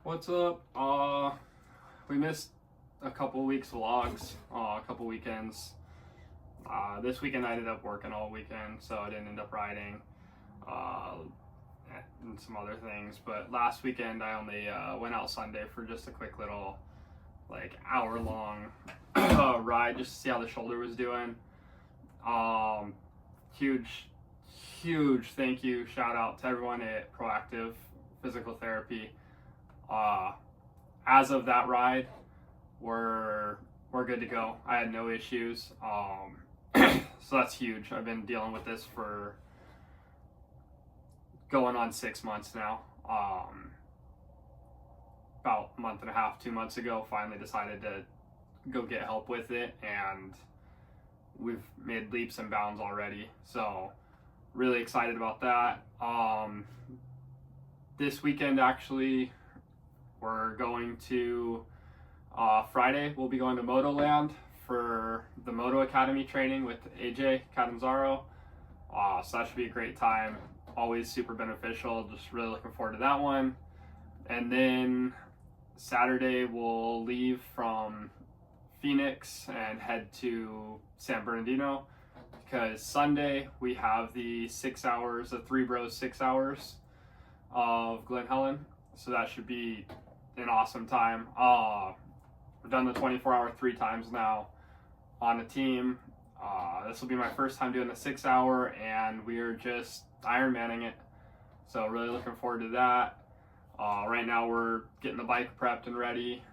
What's up? We missed a couple weeks vlogs, a couple weekends. This weekend I ended up working all weekend, so I didn't end up riding, and some other things. But last weekend I only went out Sunday for just a quick little, like, hour-long ride just to see how the shoulder was doing. Huge thank you, shout out to everyone at Proactive Physical Therapy. As of that ride, we're good to go. I had no issues. So that's huge. I've been dealing with this for going on 6 months now. About a month and a half, 2 months ago, finally decided to go get help with it, and we've made leaps and bounds already. So really excited about that. This weekend, actually, we're going to Friday. We'll be going to Motoland for the Moto Academy training with AJ Catanzaro. So that should be a great time. Always super beneficial. Just really looking forward to that one. And then Saturday we'll leave from Phoenix and head to San Bernardino, because Sunday we have the 6 hours, the Three Bros 6 hours of Glen Helen. So that should be an awesome time. We've done the 24-hour 3 times now on a team. This will be my first time doing the 6 hour, and we're just Ironmanning it. So really looking forward to that. Right now we're getting the bike prepped and ready.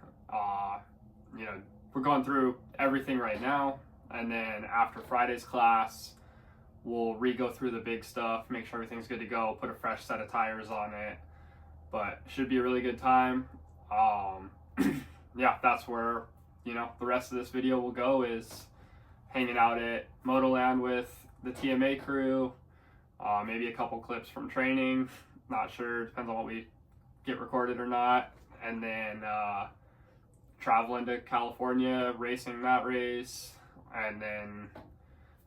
We're going through everything right now, and then after Friday's class, we'll re-go through the big stuff, make sure everything's good to go, put a fresh set of tires on it. But should be a really good time. Yeah, that's where, the rest of this video will go, is hanging out at Motoland with the TMA crew, maybe a couple clips from training, not sure, depends on what we get recorded or not, and then traveling to California, racing that race, and then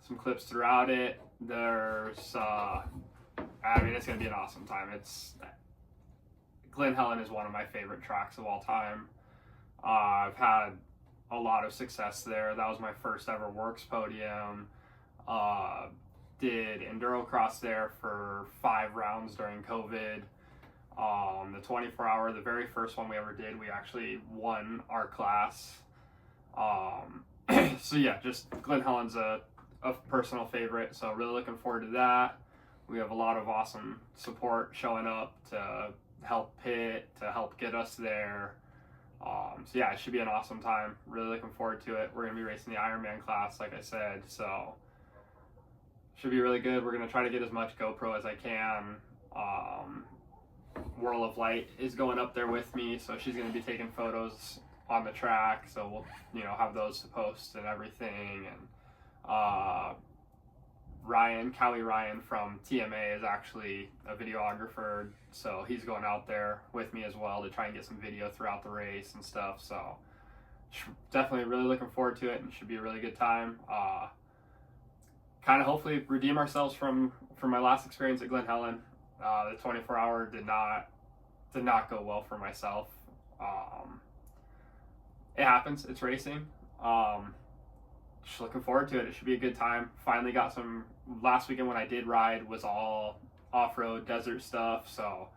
some clips throughout it. There's, it's gonna be an awesome time. Glen Helen is one of my favorite tracks of all time. I've had a lot of success there. That was my first ever Works podium. Did enduro cross there for 5 rounds during COVID. The 24-hour, the very first one we ever did, we actually won our class. So yeah, just Glen Helen's a personal favorite, so really looking forward to that. We have a lot of awesome support showing up to help pit, to help get us there. So yeah, it should be an awesome time. Really looking forward to it. We're going to be racing the Ironman class, like I said, so should be really good. We're going to try to get as much GoPro as I can. Whirl of Light is going up there with me, so she's going to be taking photos on the track, so we'll have those to post and everything. And Callie Ryan from TMA is actually a videographer, so he's going out there with me as well to try and get some video throughout the race and stuff. So definitely really looking forward to it, and it should be a really good time. Kind of hopefully redeem ourselves from my last experience at Glen Helen. The 24-hour did not go well for myself. It happens. It's racing. Just looking forward to it. It should be a good time. Finally got some. Last weekend when I did ride was all off-road desert stuff, so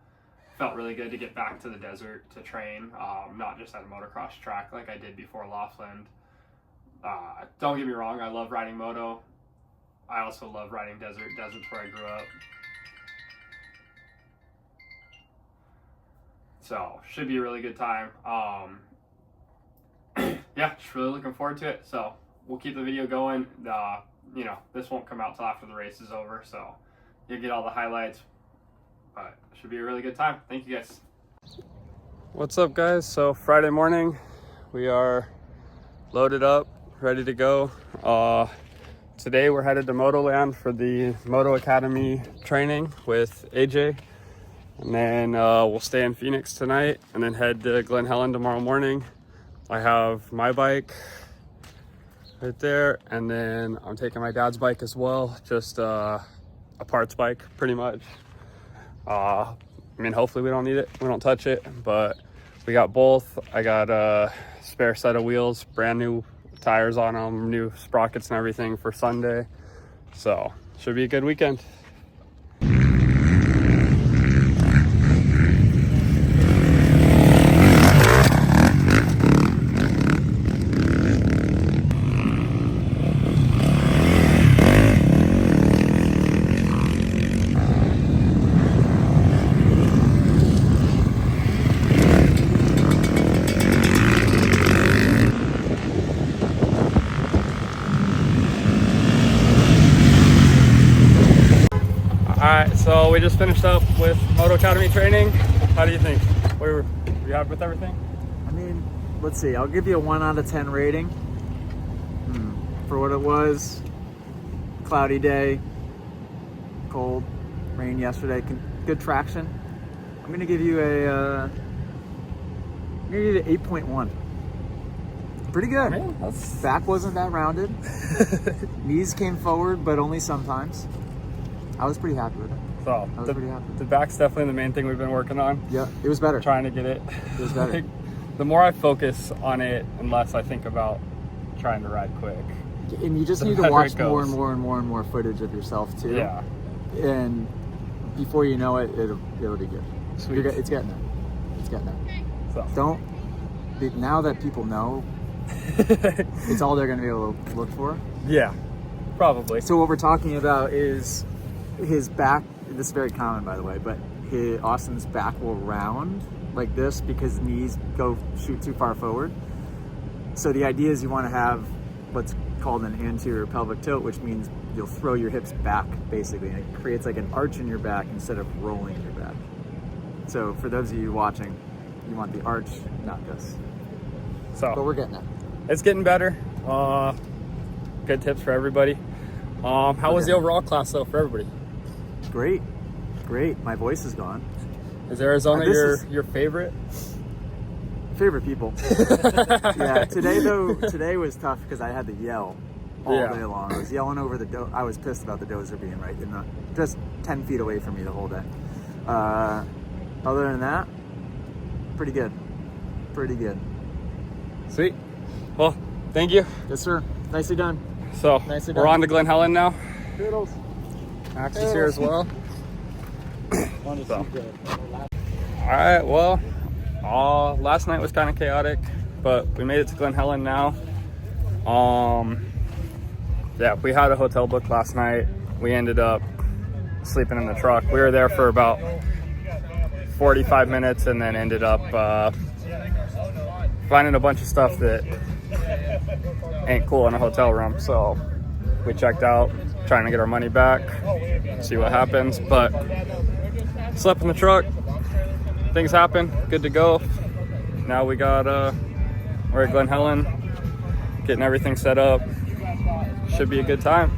felt really good to get back to the desert to train, not just at a motocross track like I did before Laughlin. Don't get me wrong, I love riding moto. I also love riding desert. Desert's where I grew up. So should be a really good time. Yeah, just really looking forward to it. So we'll keep the video going. This won't come out till after the race is over, so you'll get all the highlights, but it should be a really good time. Thank you guys. What's up, guys? So Friday morning, we are loaded up, ready to go. Today we're headed to Motoland for the Moto Academy training with AJ, and then we'll stay in Phoenix tonight and then head to Glen Helen tomorrow morning. I have my bike right there, and then I'm taking my dad's bike as well, just a parts bike pretty much. Hopefully we don't need it, we don't touch it, but We got both. I got a spare set of wheels, brand new tires on them, new sprockets and everything for Sunday. So should be a good weekend. Alright, so we just finished up with Moto Academy training. How do you think? Were you happy with everything? I mean, let's see. I'll give you a 1 out of 10 rating. For what it was. Cloudy day, cold, rain yesterday, good traction. I'm going to give you a 8.1. Pretty good. Man, back wasn't that rounded. Knees came forward, but only sometimes. I was pretty happy with it. So I was pretty happy. The back's definitely the main thing we've been working on. Yeah, it was better. Trying to get it. It was better. The more I focus on it, and less I think about trying to ride quick. And you just need to watch more and more footage of yourself too. Yeah. And before you know it, it'll be good. Sweet. It's getting there. It's getting there. So now that people know, it's all they're going to be able to look for. Yeah, probably. So what we're talking about is his back. This is very common, by the way, but Austin's back will round like this because knees shoot too far forward. So the idea is you want to have what's called an anterior pelvic tilt, which means you'll throw your hips back basically, and it creates like an arch in your back instead of rolling your back. So for those of you watching, you want the arch, not this. So, but we're getting it. It's getting better. Good tips for everybody. How was the overall class though for everybody? Great. My voice is gone. Is Arizona your favorite? Favorite people. Yeah, today was tough because I had to yell all day long. I was yelling over I was pissed about the dozer being right just 10 feet away from me the whole day. Other than that, pretty good. Sweet. Well, thank you. Yes, sir. Nicely done. So we're on to Glen Helen now. Toodles. Max is here as well. So. All right, well, last night was kind of chaotic, but we made it to Glen Helen now. Yeah, we had a hotel booked last night. We ended up sleeping in the truck. We were there for about 45 minutes and then ended up finding a bunch of stuff that ain't cool in a hotel room. So we checked out, trying to get our money back, see what happens. But slept in the truck. Things happen. Good to go. Now we're at Glen Helen, getting everything set up. Should be a good time.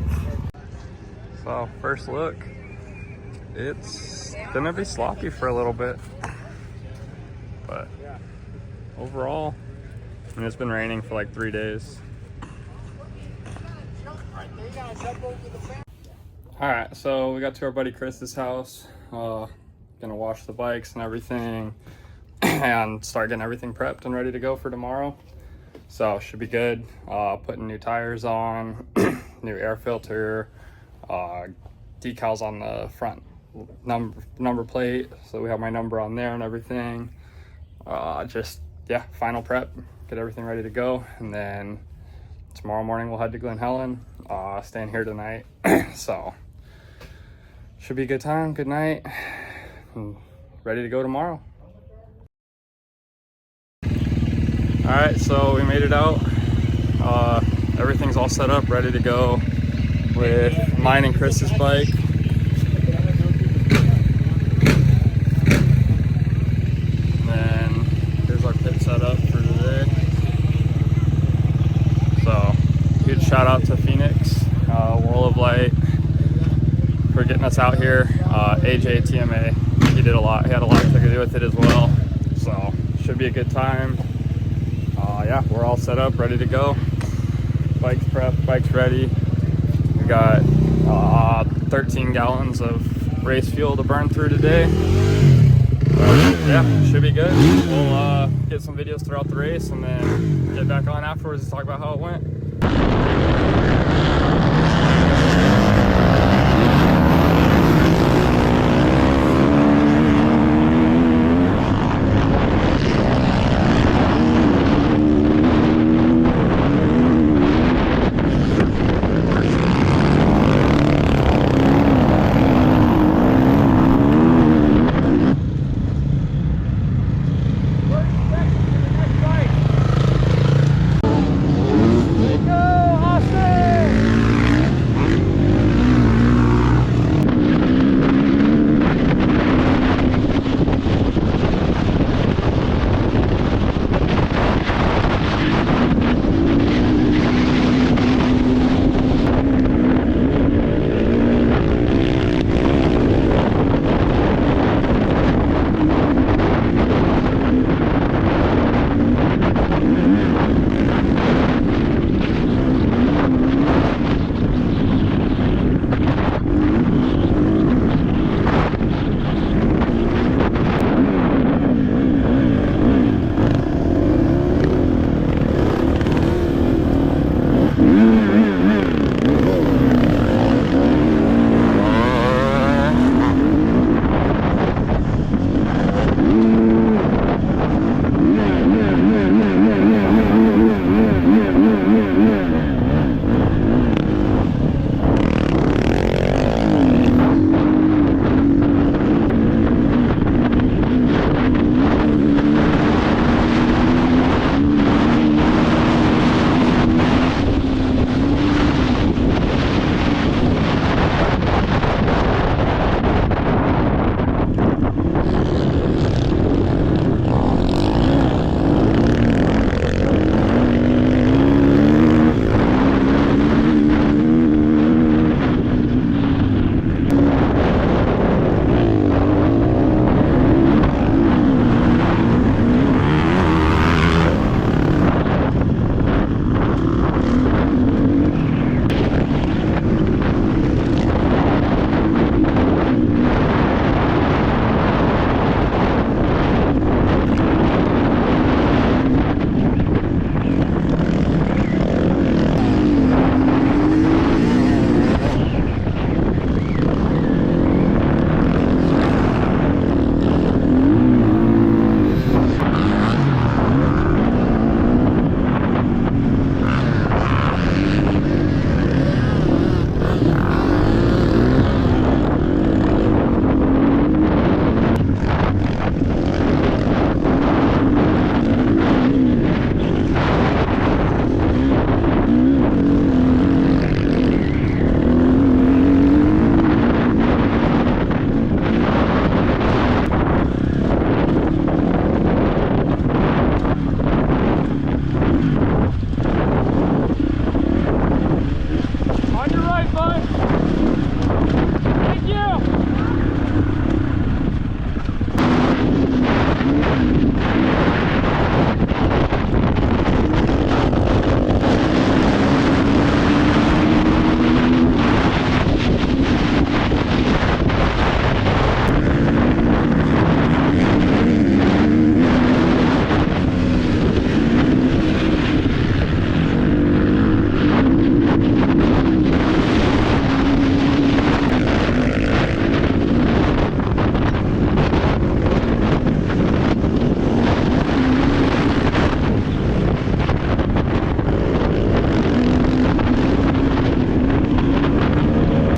So first look, it's gonna be sloppy for a little bit, but overall, I mean, it's been raining for like 3 days. All right, so we got to our buddy Chris's house. Gonna wash the bikes and everything and start getting everything prepped and ready to go for tomorrow. So should be good. Putting new tires on, new air filter, decals on the front number plate, so we have my number on there and everything. Final prep, get everything ready to go, and then tomorrow morning we'll head to Glen Helen. Staying here tonight. So should be a good time, good night, and ready to go tomorrow. All right, so we made it out. Everything's all set up, ready to go with mine and Chris's bike. And then here's our pit setup for today. So huge shout out to Phoenix, Wall of Light, for getting us out here. AJ TMA, he had a lot to do with it as well. So should be a good time. Yeah, we're all set up, ready to go. Bike's prepped, bike's ready. We got 13 gallons of race fuel to burn through today. Yeah, should be good. We'll get some videos throughout the race and then get back on afterwards to talk about how it went.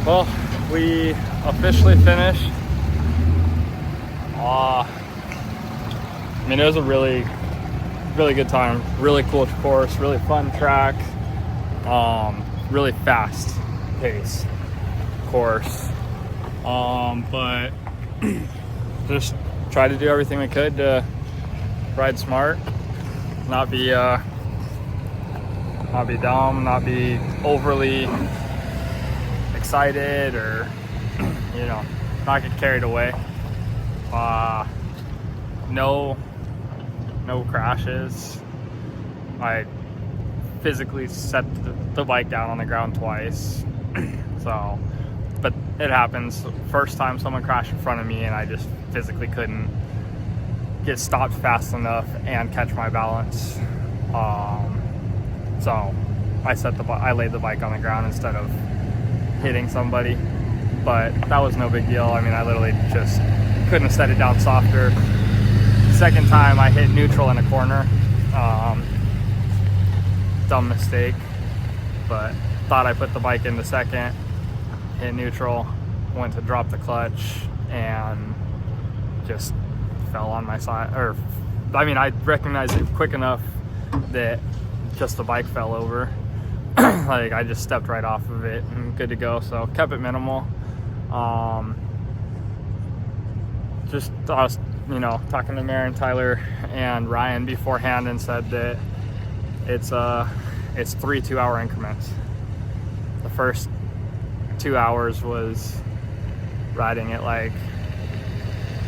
Well, we officially finished. I mean, it was a really good time. Really cool course, really fun track, really fast pace course. But just try to do everything we could to ride smart, not be dumb, not be overly excited, or not get carried away. No crashes. I physically set the bike down on the ground twice. But it happens. First time someone crashed in front of me and I just physically couldn't get stopped fast enough and catch my balance. So I laid the bike on the ground instead of hitting somebody, but that was no big deal. I mean, I literally just couldn't have set it down softer. Second time I hit neutral in a corner. Dumb mistake, but thought I put the bike into second, hit neutral, went to drop the clutch, and just fell on my side. Or, I mean, I recognized it quick enough that just the bike fell over. Like, I just stepped right off of it and good to go. So kept it minimal. Just I was, talking to Maren, Tyler, and Ryan beforehand, and said that it's 3 2-hour increments. The first 2 hours was riding at like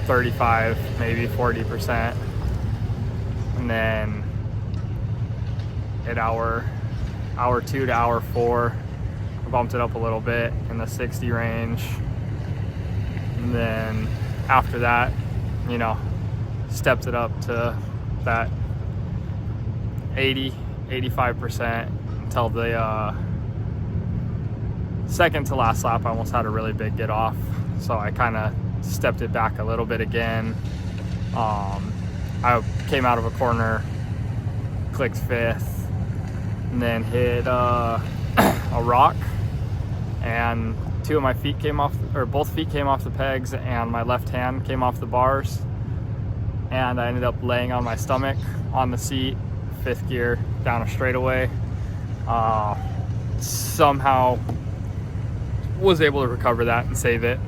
35, maybe 40%, and then at hour 2 to hour 4, I bumped it up a little bit in the 60 range, and then after that, stepped it up to that 85% until the second to last lap. I almost had a really big get off, so I kind of stepped it back a little bit again. I came out of a corner, clicked fifth, and then hit a rock, and both feet came off the pegs, and my left hand came off the bars, and I ended up laying on my stomach on the seat, 5th gear down a straightaway. Somehow was able to recover that and save it.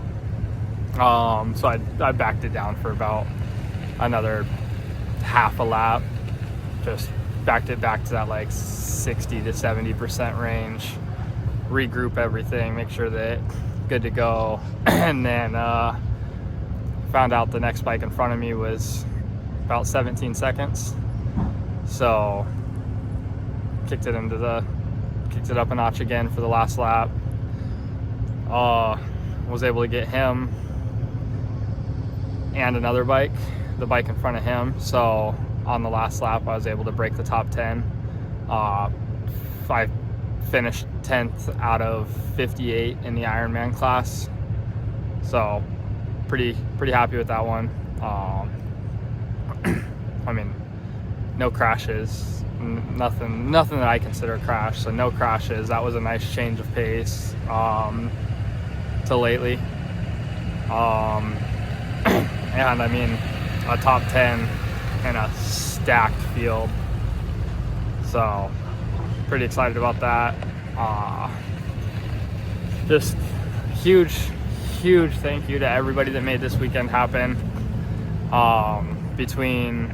So I backed it down for about another half a lap, just backed it back to that like 60 to 70% range, regroup everything, make sure that good to go, and then found out the next bike in front of me was about 17 seconds. So kicked it up a notch again for the last lap. Was able to get him and another bike, the bike in front of him. So on the last lap, I was able to break the top 10. I finished 10th out of 58 in the Ironman class. So pretty happy with that one. I mean, no crashes, nothing that I consider a crash. So no crashes. That was a nice change of pace to lately. And I mean, a top 10 in a stacked field. So pretty excited about that. Just huge thank you to everybody that made this weekend happen. Between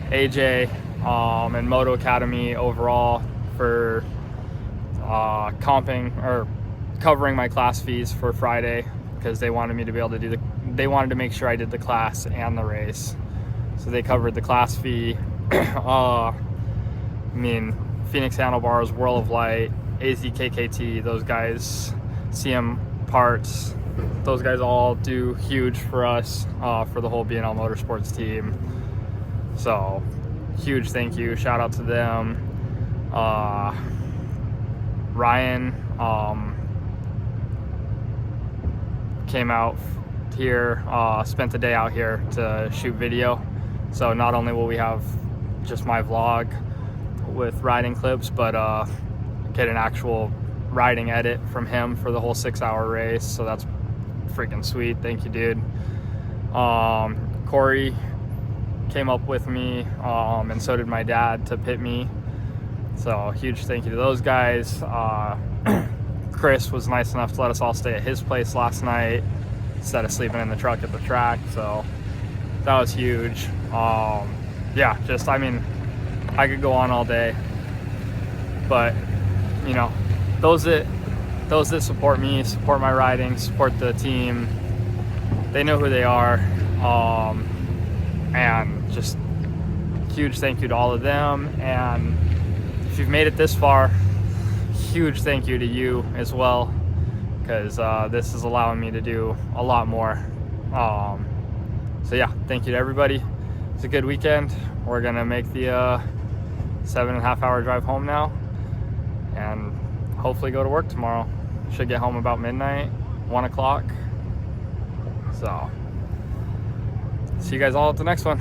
AJ and Moto Academy overall for covering my class fees for Friday, because they wanted me to be able to they wanted to make sure I did the class and the race. So they covered the class fee. I mean, Phoenix Handlebars, World of Light, AZKKT, those guys, CM Parts, those guys all do huge for us, for the whole B&L Motorsports team. So huge thank you, shout out to them. Ryan came out here, spent the day out here to shoot video. So not only will we have just my vlog with riding clips, but get an actual riding edit from him for the whole 6-hour race. So that's freaking sweet. Thank you, dude. Corey came up with me, and so did my dad to pit me. So huge thank you to those guys. Chris was nice enough to let us all stay at his place last night instead of sleeping in the truck at the track. So that was huge. Yeah, just, I mean, I could go on all day, but those that support me, support my riding, support the team, they know who they are. And just huge thank you to all of them. And if you've made it this far, huge thank you to you as well, because this is allowing me to do a lot more. So yeah, thank you to everybody. it's a good weekend. We're gonna make the 7.5 hour drive home now, and hopefully go to work tomorrow. Should get home about midnight, 1 o'clock. So, see you guys all at the next one.